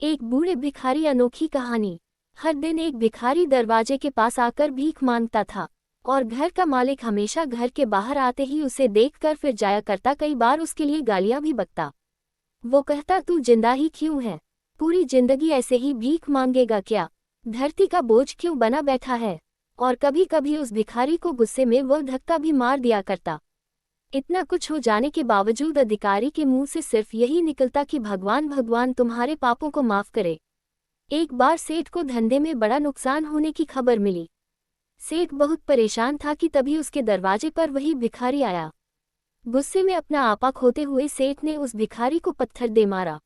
एक बूढ़े भिखारी अनोखी कहानी। हर दिन एक भिखारी दरवाजे के पास आकर भीख मांगता था और घर का मालिक हमेशा घर के बाहर आते ही उसे देखकर फिर जाया करता। कई बार उसके लिए गालियां भी बकता। वो कहता, तू जिंदा ही क्यों है? पूरी जिंदगी ऐसे ही भीख मांगेगा क्या? धरती का बोझ क्यों बना बैठा है? और कभी कभी उस भिखारी को गुस्से में वह धक्का भी मार दिया करता। इतना कुछ हो जाने के बावजूद अधिकारी के मुंह से सिर्फ यही निकलता कि भगवान भगवान तुम्हारे पापों को माफ करे। एक बार सेठ को धंधे में बड़ा नुकसान होने की खबर मिली। सेठ बहुत परेशान था कि तभी उसके दरवाजे पर वही भिखारी आया। गुस्से में अपना आपा खोते हुए सेठ ने उस भिखारी को पत्थर दे मारा।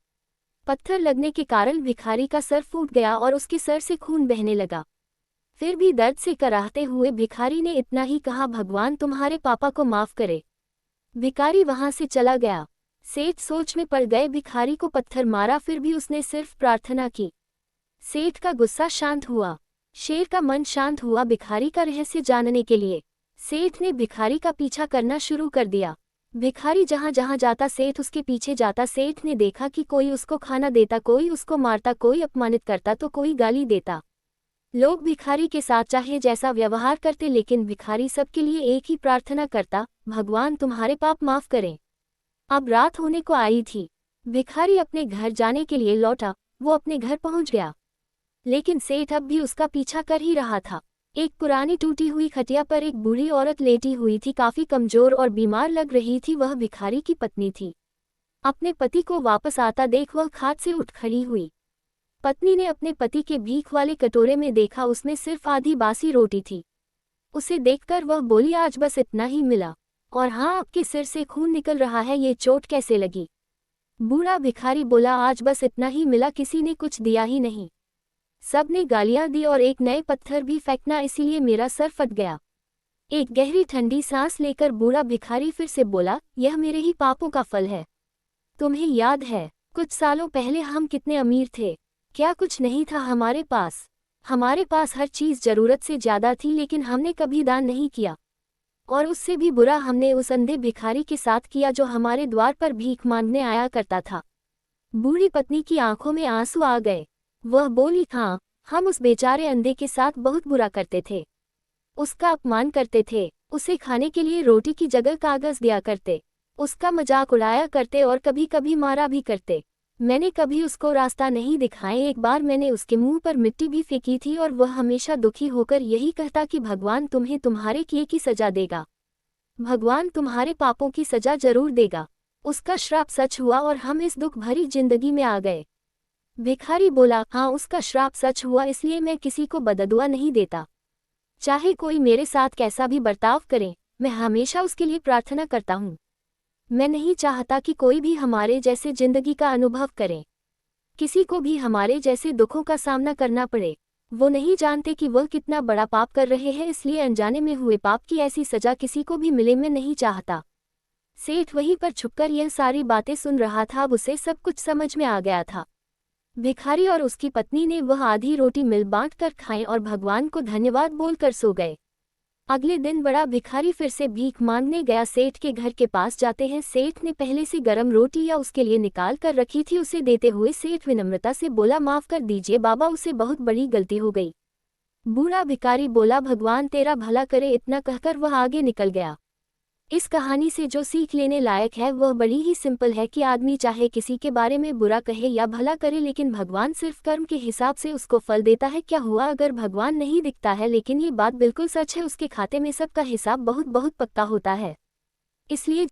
पत्थर लगने के कारण भिखारी का सर फूट गया और उसके सर से खून बहने लगा। फिर भी दर्द से कराहते हुए भिखारी ने इतना ही कहा, भगवान तुम्हारे पापा को माफ करे। भिखारी वहां से चला गया। सेठ सोच में पड़ गए, भिखारी को पत्थर मारा फिर भी उसने सिर्फ प्रार्थना की। सेठ का गुस्सा शांत हुआ, शेर का मन शांत हुआ। भिखारी का रहस्य जानने के लिए सेठ ने भिखारी का पीछा करना शुरू कर दिया। भिखारी जहां जहां जाता सेठ उसके पीछे जाता। सेठ ने देखा कि कोई उसको खाना देता, कोई उसको मारता, कोई अपमानित करता तो कोई गाली देता। लोग भिखारी के साथ चाहे जैसा व्यवहार करते, लेकिन भिखारी सबके लिए एक ही प्रार्थना करता, भगवान तुम्हारे पाप माफ करें। अब रात होने को आई थी। भिखारी अपने घर जाने के लिए लौटा। वो अपने घर पहुंच गया, लेकिन सेठ अब भी उसका पीछा कर ही रहा था। एक पुरानी टूटी हुई खटिया पर एक बूढ़ी औरत लेटी हुई थी, काफी कमजोर और बीमार लग रही थी। वह भिखारी की पत्नी थी। अपने पति को वापस आता देख वह खाट से उठ खड़ी हुई। पत्नी ने अपने पति के भीख वाले कटोरे में देखा, उसमें सिर्फ आधी बासी रोटी थी। उसे देखकर वह बोली, आज बस इतना ही मिला, और हाँ, आपके सिर से खून निकल रहा है, ये चोट कैसे लगी? बूढ़ा भिखारी बोला, आज बस इतना ही मिला, किसी ने कुछ दिया ही नहीं। सब ने गालियां दी और एक नए पत्थर भी फेंकना, इसीलिए मेरा सर फट गया। एक गहरी ठंडी सांस लेकर बूढ़ा भिखारी फिर से बोला, यह मेरे ही पापों का फल है। तुम्हें याद है कुछ सालों पहले हम कितने अमीर थे? क्या कुछ नहीं था हमारे पास? हमारे पास हर चीज जरूरत से ज्यादा थी, लेकिन हमने कभी दान नहीं किया। और उससे भी बुरा हमने उस अंधे भिखारी के साथ किया जो हमारे द्वार पर भीख मांगने आया करता था। बूढ़ी पत्नी की आंखों में आंसू आ गए। वह बोली, हाँ, हम उस बेचारे अंधे के साथ बहुत बुरा करते थे। उसका अपमान करते थे, उसे खाने के लिए रोटी की जगह कागज दिया करते, उसका मजाक उड़ाया करते और कभी कभी मारा भी करते। मैंने कभी उसको रास्ता नहीं दिखाए। एक बार मैंने उसके मुंह पर मिट्टी भी फेंकी थी और वह हमेशा दुखी होकर यही कहता कि भगवान तुम्हें तुम्हारे किए की सजा देगा, भगवान तुम्हारे पापों की सजा जरूर देगा। उसका श्राप सच हुआ और हम इस दुख भरी जिंदगी में आ गए। भिखारी बोला, हाँ, उसका श्राप सच हुआ, इसलिए मैं किसी को बददुआ नहीं देता। चाहे कोई मेरे साथ कैसा भी बर्ताव करे, मैं हमेशा उसके लिए प्रार्थना करता हूँ। मैं नहीं चाहता कि कोई भी हमारे जैसे जिंदगी का अनुभव करे, किसी को भी हमारे जैसे दुखों का सामना करना पड़े। वो नहीं जानते कि वह कितना बड़ा पाप कर रहे हैं, इसलिए अनजाने में हुए पाप की ऐसी सजा किसी को भी मिले, मैं नहीं चाहता। सेठ वहीं पर छुपकर यह सारी बातें सुन रहा था। अब उसे सब कुछ समझ में आ गया था। भिखारी और उसकी पत्नी ने वह आधी रोटी मिल बांट कर खाई और भगवान को धन्यवाद बोलकर सो गए। अगले दिन बड़ा भिखारी फिर से भीख मांगने गया। सेठ के घर के पास जाते हैं। सेठ ने पहले से गरम रोटी या उसके लिए निकाल कर रखी थी। उसे देते हुए सेठ विनम्रता से बोला, माफ कर दीजिए बाबा, उसे बहुत बड़ी गलती हो गई। बूढ़ा भिखारी बोला, भगवान तेरा भला करे। इतना कहकर वह आगे निकल गया। इस कहानी से जो सीख लेने लायक है वह बड़ी ही सिंपल है कि आदमी चाहे किसी के बारे में बुरा कहे या भला करे, लेकिन भगवान सिर्फ कर्म के हिसाब से उसको फल देता है। क्या हुआ अगर भगवान नहीं दिखता है, लेकिन ये बात बिल्कुल सच है, उसके खाते में सबका हिसाब बहुत बहुत पक्का होता है। इसलिए